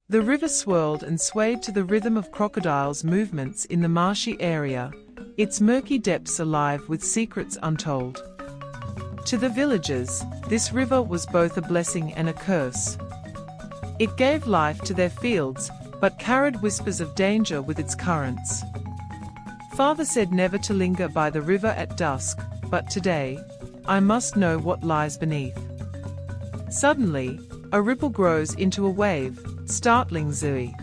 The river swirled and swayed to the rhythm of crocodiles' movements in the marshy area, its murky depths alive with secrets untold. To the villagers, this river was both a blessing and a curse. It gave life to their fields, but carried whispers of danger with its currents. Father said never to linger by the river at dusk, but today, I must know what lies beneath. Suddenly, a ripple grows into a wave, startling Zui.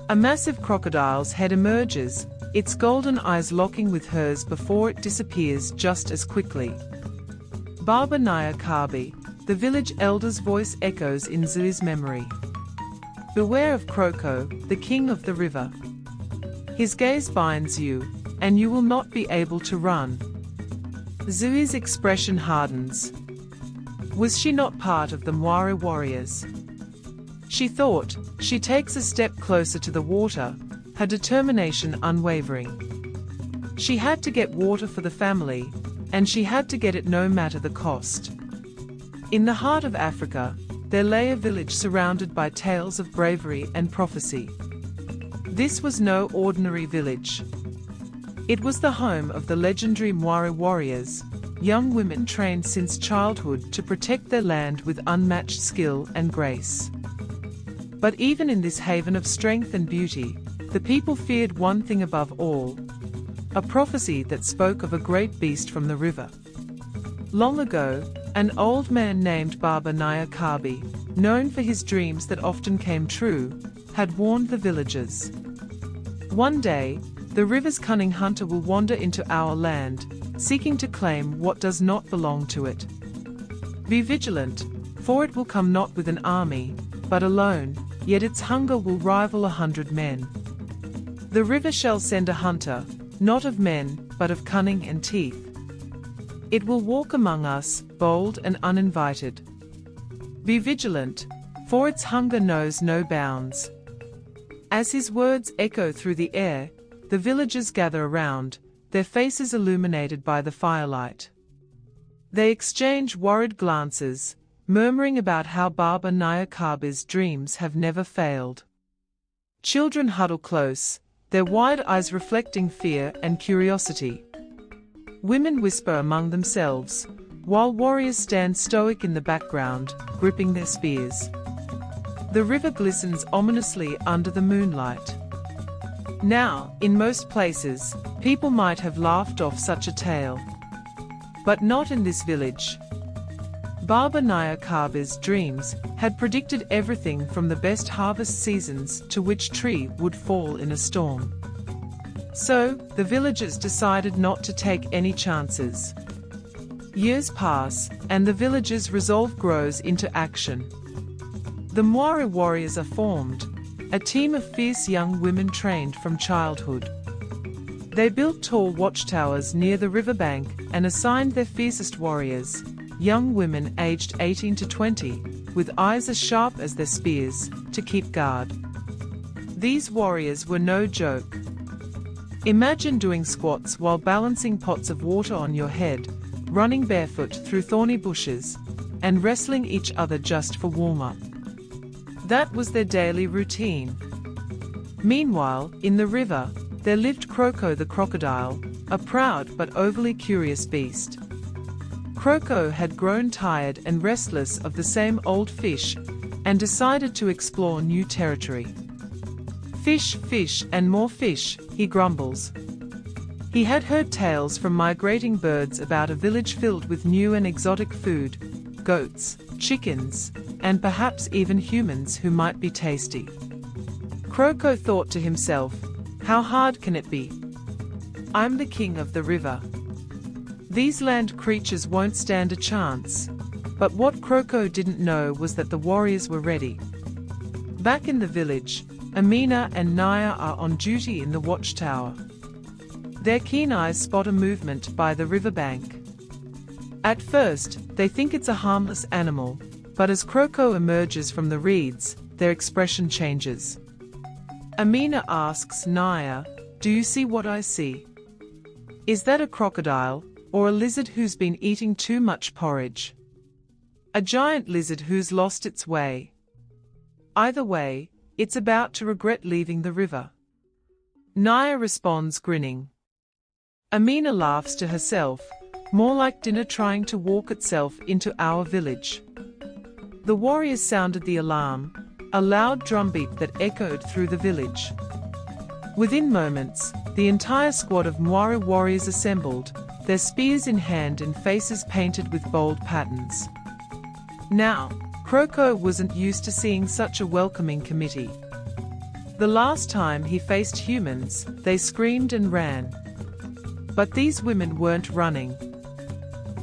A massive crocodile's head emerges, its golden eyes locking with hers before it disappears just as quickly. Baba Naya Kabi, the village elder's voice echoes in Zui's memory. Beware of Kroko, the king of the river. His gaze binds you, and you will not be able to run. Zui's expression hardens. Was she not part of the Mwari Warriors? She thought. She takes a step closer to the water, her determination unwavering. She had to get water for the family, and she had to get it no matter the cost. In the heart of Africa, there lay a village surrounded by tales of bravery and prophecy. This was no ordinary village. It was the home of the legendary Mwari Warriors, young women trained since childhood to protect their land with unmatched skill and grace. But even in this haven of strength and beauty, the people feared one thing above all: a prophecy that spoke of a great beast from the river. Long ago, an old man named Baba Naya Kabi, known for his dreams that often came true, had warned the villagers. One day, the river's cunning hunter will wander into our land, seeking to claim what does not belong to it. Be vigilant, for it will come not with an army, but alone, yet its hunger will rival 100 men. The river shall send a hunter, not of men, but of cunning and teeth. It will walk among us, bold and uninvited. Be vigilant, for its hunger knows no bounds. As his words echo through the air, the villagers gather around, their faces illuminated by the firelight. They exchange worried glances, murmuring about how Baba Naya Kabi's dreams have never failed. Children huddle close, their wide eyes reflecting fear and curiosity. Women whisper among themselves, while warriors stand stoic in the background, gripping their spears. The river glistens ominously under the moonlight. Now, in most places, people might have laughed off such a tale. But not in this village. Baba Naya Kabi's dreams had predicted everything from the best harvest seasons to which tree would fall in a storm. So, the villagers decided not to take any chances. Years pass, and the villagers' resolve grows into action. The Mwari Warriors are formed, a team of fierce young women trained from childhood. They built tall watchtowers near the riverbank and assigned their fiercest warriors, young women aged 18 to 20, with eyes as sharp as their spears, to keep guard. These warriors were no joke. Imagine doing squats while balancing pots of water on your head, running barefoot through thorny bushes, and wrestling each other just for warm-up. That was their daily routine. Meanwhile, in the river, there lived Kroko the crocodile, a proud but overly curious beast. Kroko had grown tired and restless of the same old fish, and decided to explore new territory. Fish, fish, and more fish, he grumbles. He had heard tales from migrating birds about a village filled with new and exotic food, goats, chickens, and perhaps even humans who might be tasty. Kroko thought to himself, how hard can it be? I'm the king of the river. These land creatures won't stand a chance. But what Kroko didn't know was that the warriors were ready. Back in the village, Amina and Naya are on duty in the watchtower. Their keen eyes spot a movement by the riverbank. At first, they think it's a harmless animal, but as Kroko emerges from the reeds, their expression changes. Amina asks Naya, "Do you see what I see? Is that a crocodile, or a lizard who's been eating too much porridge? A giant lizard who's lost its way? Either way, it's about to regret leaving the river. Naya responds, grinning. Amina laughs to herself, more like dinner trying to walk itself into our village. The warriors sounded the alarm, a loud drumbeat that echoed through the village. Within moments, the entire squad of Mwari warriors assembled, their spears in hand and faces painted with bold patterns. Now, Kroko wasn't used to seeing such a welcoming committee. The last time he faced humans, they screamed and ran. But these women weren't running.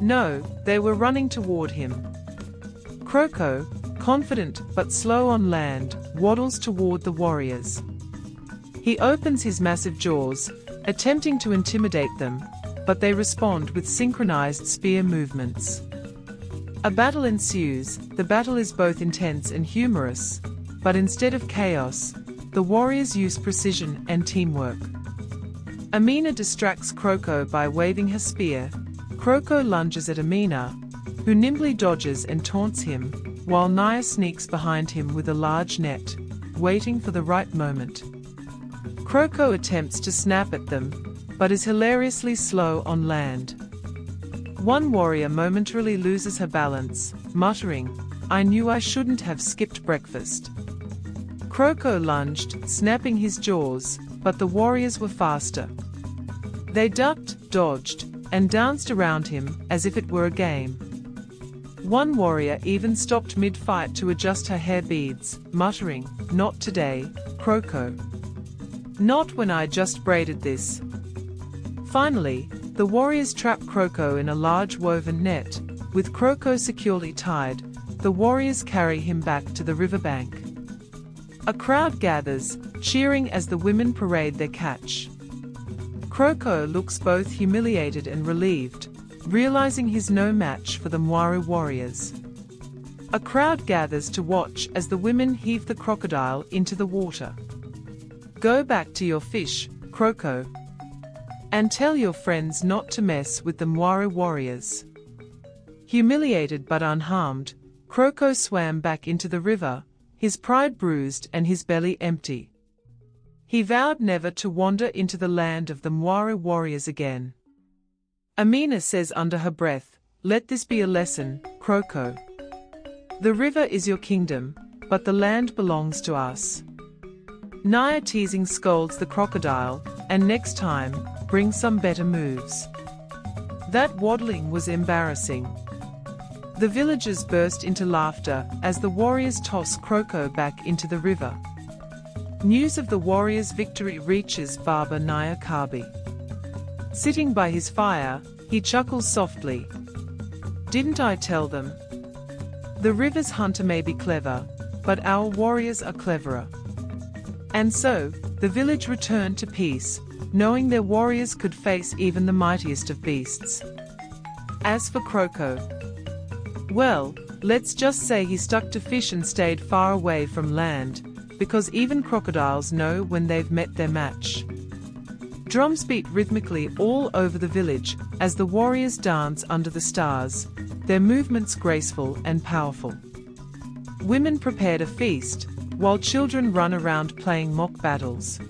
No, they were running toward him. Kroko, confident but slow on land, waddles toward the warriors. He opens his massive jaws, attempting to intimidate them, but they respond with synchronized spear movements. A battle ensues. The battle is both intense and humorous, but instead of chaos, the warriors use precision and teamwork. Amina distracts Kroko by waving her spear. Kroko lunges at Amina, who nimbly dodges and taunts him, while Naya sneaks behind him with a large net, waiting for the right moment. Kroko attempts to snap at them, but is hilariously slow on land. One warrior momentarily loses her balance, muttering, "I knew I shouldn't have skipped breakfast." Kroko lunged, snapping his jaws, but the warriors were faster. They ducked, dodged, and danced around him as if it were a game. One warrior even stopped mid-fight to adjust her hair beads, muttering, "Not today, Kroko. Not when I just braided this." Finally, the warriors trap Kroko in a large woven net. With Kroko securely tied, the warriors carry him back to the riverbank. A crowd gathers, cheering as the women parade their catch. Kroko looks both humiliated and relieved, realizing he's no match for the Mwari warriors. A crowd gathers to watch as the women heave the crocodile into the water. "Go back to your fish, Kroko. And tell your friends not to mess with the Mwari warriors." Humiliated but unharmed, Kroko swam back into the river, his pride bruised and his belly empty. He vowed never to wander into the land of the Mwari warriors again. Amina says under her breath, "Let this be a lesson, Kroko. The river is your kingdom, but the land belongs to us." Naya teasing scolds the crocodile, and next time, bring some better moves. That waddling was embarrassing. The villagers burst into laughter as the warriors toss Kroko back into the river. News of the warriors' victory reaches Baba Naya Kabi. Sitting by his fire, he chuckles softly. "Didn't I tell them? The river's hunter may be clever, but our warriors are cleverer." And so, the village returned to peace, knowing their warriors could face even the mightiest of beasts. As for Kroko, well, let's just say he stuck to fish and stayed far away from land, because even crocodiles know when they've met their match. Drums beat rhythmically all over the village as the warriors dance under the stars, their movements graceful and powerful. Women prepared a feast, while children run around playing mock battles.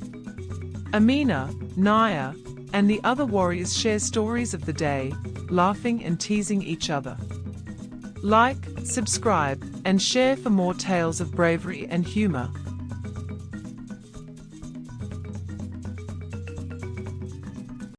Amina, Naya, and the other warriors share stories of the day, laughing and teasing each other. Like, subscribe, and share for more tales of bravery and humor.